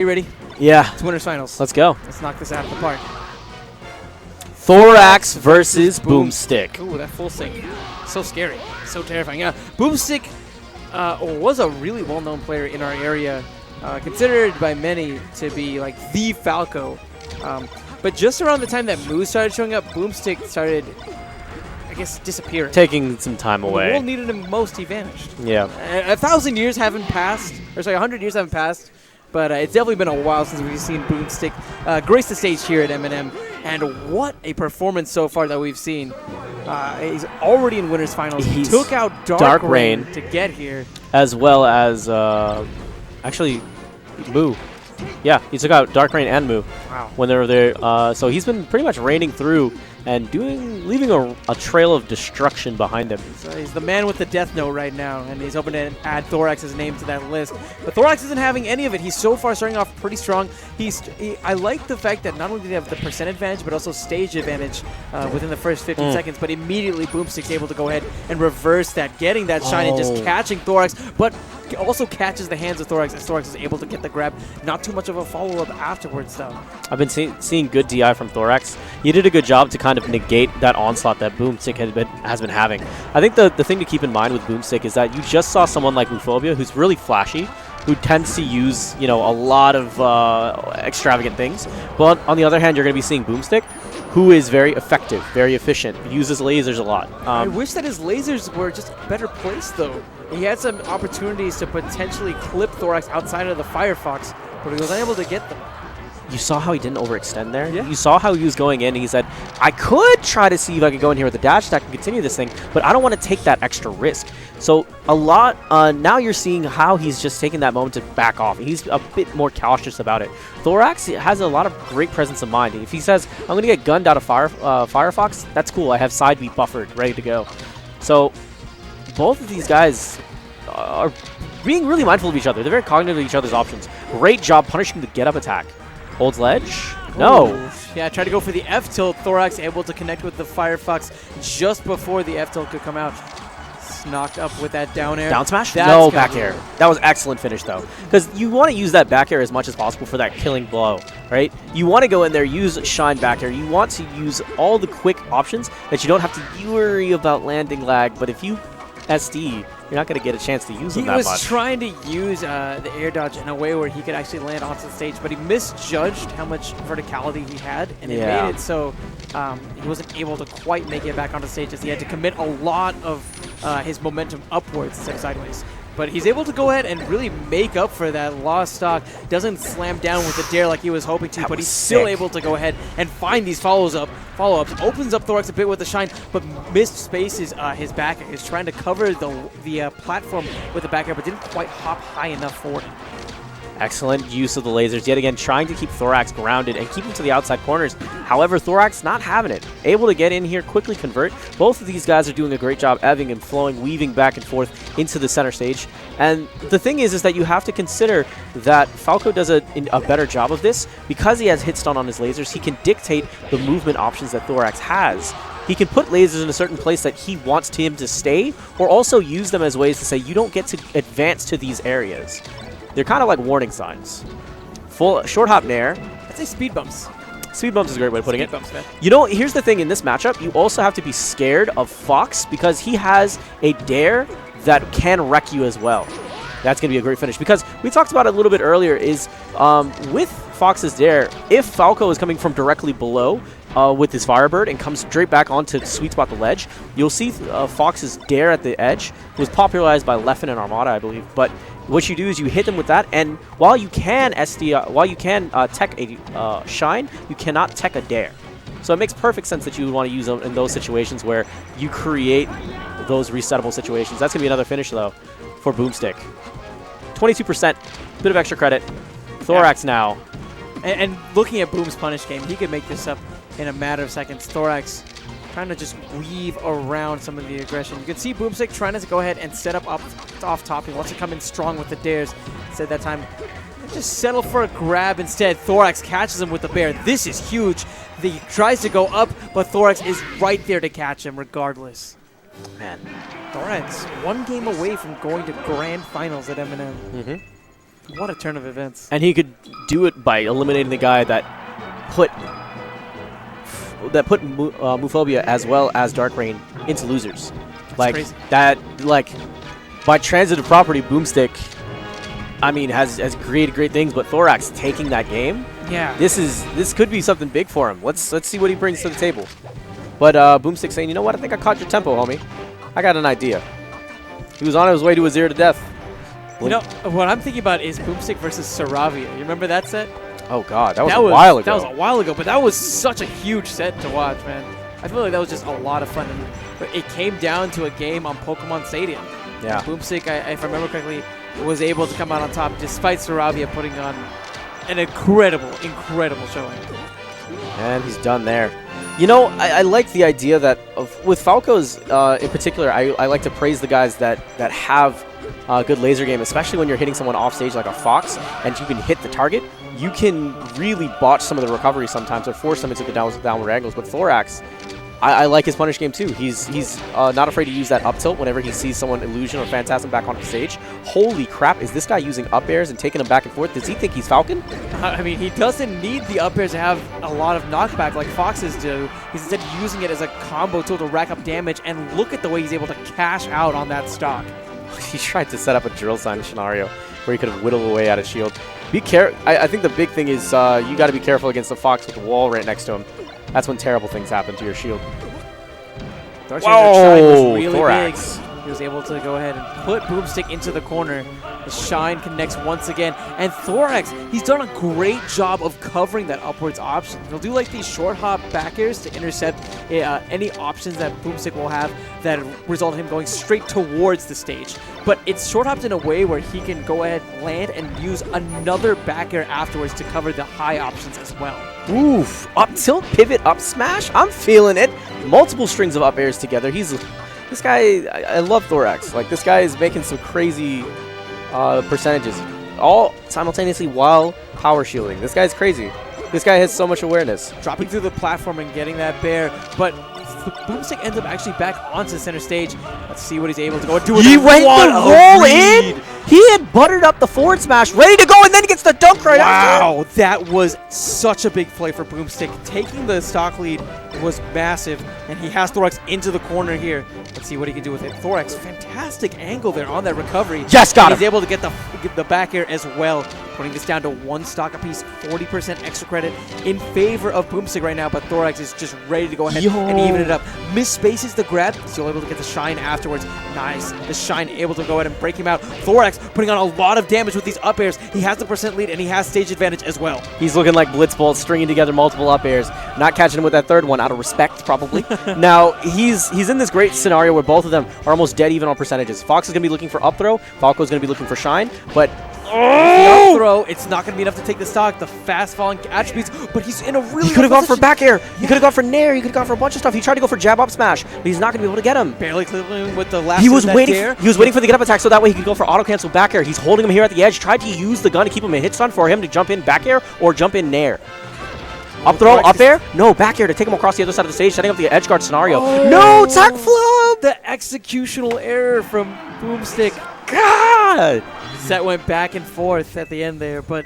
You ready? Yeah. It's winners finals. Let's go. Let's knock this out of the park. Thoraxe versus Boomstick. Ooh, that full sync. So scary. So terrifying. Yeah, Boomstick was a really well-known player in our area, considered by many to be like the Falco. But just around the time that Moo started showing up, Boomstick started, I guess, disappearing. Taking some time away. When the world needed him most, he vanished. Yeah. 1,000 years haven't passed, or sorry, 100 years haven't passed, but it's definitely been a while since we've seen Boomstick grace the stage here at MNM. And what a performance so far that we've seen. He's already in winners finals. He took out Dark Rain to get here. As well as, actually, Moo. Yeah, he took out Dark Rain and Moo when they were there. So he's been pretty much reigning through and leaving a trail of destruction behind him. So he's the man with the death note right now, and he's hoping to add Thoraxe's name to that list. But Thoraxe isn't having any of it. He's so far starting off pretty strong. I like the fact that not only did he have the percent advantage, but also stage advantage within the first 15 seconds. But immediately Boomstick's able to go ahead and reverse that, getting that shine and just catching Thoraxe, but also catches the hands of Thoraxe as Thoraxe is able to get the grab. Not too much of a follow-up afterwards, though. I've been seeing good DI from Thoraxe. He did a good job to kind of negate that onslaught that Boomstick has been having. I think the thing to keep in mind with Boomstick is that you just saw someone like Muphobia, who's really flashy, who tends to use, a lot of extravagant things. But on the other hand, you're going to be seeing Boomstick, who is very effective, very efficient, uses lasers a lot. I wish that his lasers were just better placed, though. He had some opportunities to potentially clip Thoraxe outside of the Firefox, but he was unable to get them. You saw how he didn't overextend there? Yeah. You saw how he was going in. He said, I could try to see if I could go in here with a dash attack and continue this thing, but I don't want to take that extra risk. So now you're seeing how he's just taking that moment to back off. He's a bit more cautious about it. Thoraxe has a lot of great presence of mind. If he says, I'm going to get gunned out of Firefox, that's cool. I have side B buffered, ready to go. So both of these guys are being really mindful of each other. They're very cognitive of each other's options. Great job punishing the get-up attack. Holds ledge? No. Ooh. Yeah, tried to go for the F-tilt. Thoraxe able to connect with the Firefox just before the F-tilt could come out. Knocked up with that down air. Down smash? No, back air. That was excellent finish, though. Because you want to use that back air as much as possible for that killing blow, right? You want to go in there, use shine back air. You want to use all the quick options that you don't have to worry about landing lag. But if you SD, you're not going to get a chance to use them that much. He was trying to use the air dodge in a way where he could actually land onto the stage, but he misjudged how much verticality he had, and it made it so he wasn't able to quite make it back onto the stage as he had to commit a lot of his momentum upwards instead of sideways. But he's able to go ahead and really make up for that lost stock. Doesn't slam down with the dare like he was hoping to, but he's still able to go ahead and find these follow-ups. Opens up Thoraxe a bit with the shine, but missed spaces his back air. He's trying to cover the platform with the back air, but didn't quite hop high enough for it. Excellent use of the lasers. Yet again, trying to keep Thoraxe grounded and keep him to the outside corners. However, Thoraxe not having it. Able to get in here, quickly convert. Both of these guys are doing a great job ebbing and flowing, weaving back and forth into the center stage. And the thing is that you have to consider that Falco does a better job of this. Because he has hit stun on his lasers, he can dictate the movement options that Thoraxe has. He can put lasers in a certain place that he wants him to stay, or also use them as ways to say, you don't get to advance to these areas. They're kind of like warning signs. Full short hop nair. I'd say speed bumps. Speed bumps is a great way of putting it. Bumps, man. Here's the thing in this matchup. You also have to be scared of Fox because he has a dare that can wreck you as well. That's going to be a great finish because we talked about it a little bit earlier is with Fox's dare, if Falco is coming from directly below with his Firebird and comes straight back onto sweet spot the ledge, you'll see Fox's dare at the edge was popularized by Leffen and Armada, I believe. But what you do is you hit them with that, and while you can tech a shine, you cannot tech a dare. So it makes perfect sense that you would want to use them in those situations where you create those resettable situations. That's going to be another finish, though, for Boomstick. 22%, bit of extra credit. Thoraxe now. And looking at Boom's punish game, he could make this up in a matter of seconds. Thoraxe trying to just weave around some of the aggression. You can see Boomstick trying to go ahead and set up off top. He wants to come in strong with the dares. Instead that time, just settle for a grab instead. Thoraxe catches him with the bear. This is huge. He tries to go up, but Thoraxe is right there to catch him regardless. Man. Thoraxe, one game away from going to grand finals at MNM. What a turn of events. And he could do it by eliminating the guy that put Muphobia as well as Dark Rain into losers. Like crazy. that, like by transitive property, Boomstick, I mean, has created great things. But Thoraxe taking that game, yeah, this could be something big for him. Let's see what he brings to the table. But Boomstick saying, you know what? I think I caught your tempo, homie. I got an idea. He was on his way to a 0-to-death. You know, what I'm thinking about is Boomstick versus Saravia. You remember that set? Oh, God. That was a while ago. That was a while ago, but that was such a huge set to watch, man. I feel like that was just a lot of fun. And it came down to a game on Pokemon Stadium. Yeah. Boomstick, if I remember correctly, was able to come out on top despite Saravia putting on an incredible showing. And he's done there. You know, I like the idea that with Falco's in particular, I like to praise the guys that have a good laser game, especially when you're hitting someone off stage like a Fox and you can hit the target. You can really botch some of the recovery sometimes or force them into the downward angles. But Thoraxe, I like his punish game too. He's not afraid to use that up tilt whenever he sees someone illusion or phantasm back onto the stage. Holy crap, is this guy using up airs and taking them back and forth? Does he think he's Falcon? I mean, he doesn't need the up airs to have a lot of knockback like Foxes do. He's instead using it as a combo tool to rack up damage, and look at the way he's able to cash out on that stock. He tried to set up a drill sign scenario where he could have whittled away at his shield. Be careful. I think the big thing is you got to be careful against the Fox with the wall right next to him. That's when terrible things happen to your shield. Whoa, was really Thoraxe. Big. He was able to go ahead and put Boomstick into the corner. The shine connects once again. And Thoraxe, he's done a great job of covering that upwards option. He'll do like these short hop back airs to intercept any options that Boomstick will have that result in him going straight towards the stage. But it's short hopped in a way where he can go ahead, land, and use another back air afterwards to cover the high options as well. Oof. Up tilt, pivot, up smash. I'm feeling it. Multiple strings of up airs together. This guy, I love Thoraxe. Like, this guy is making some crazy percentages, all simultaneously while power shielding. This guy's crazy. This guy has so much awareness. Dropping through the platform and getting that bear, but Boomstick ends up actually back onto the center stage. Let's see what he's able to go and do. He went the roll in. He had buttered up the forward smash, ready to go, and then he gets the dunk right after. Wow, that was such a big play for Boomstick. Taking the stock lead was massive, and he has Thoraxe into the corner here. Let's see what he can do with it. Thoraxe, fantastic angle there on that recovery. Yes, got him. He's able to get the back air as well, putting this down to one stock apiece, 40% extra credit in favor of Boomstick right now, but Thoraxe is just ready to go ahead and even it up. Misspaces the grab, still able to get the shine afterwards. Nice. The shine able to go ahead and break him out. Thoraxe putting on a lot of damage with these up airs. He has the percent lead, and he has stage advantage as well. He's looking like Blitzbolt, stringing together multiple up airs, not catching him with that third one out of respect, probably. Now, he's in this great scenario where both of them are almost dead even on percentages. Fox is going to be looking for up throw. Falco is going to be looking for shine, but the up throw, it's not going to be enough to take the stock. The fast falling attributes, but he's in a really He could have gone for back air. He could have gone for nair. He could have gone for a bunch of stuff. He tried to go for jab up smash, but he's not going to be able to get him. Barely clearing with the last. He was waiting for the get up attack so that way he could go for auto cancel back air. He's holding him here at the edge. Tried to use the gun to keep him in hit stun for him to jump in back air or jump in nair. Up throw, up air? No, back air to take him across the other side of the stage, setting up the edge guard scenario. No, tech flub! The executional error from Boomstick. God! Set went back and forth at the end there, but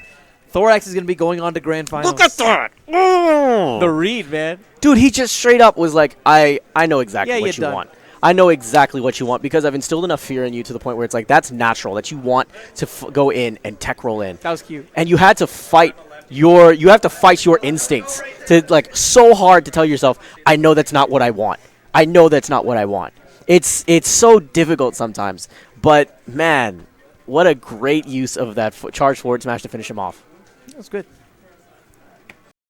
Thoraxe is going to be going on to grand finals. Look at that! The read, man. Dude, he just straight up was like, I know exactly what you want. I know exactly what you want because I've instilled enough fear in you to the point where it's like, that's natural, that you want to go in and tech roll in. That was cute. And you had to fight your instincts to, like, so hard to tell yourself, I know that's not what I want. I know that's not what I want. It's so difficult sometimes, but man, what a great use of that charge forward smash to finish him off. That was good.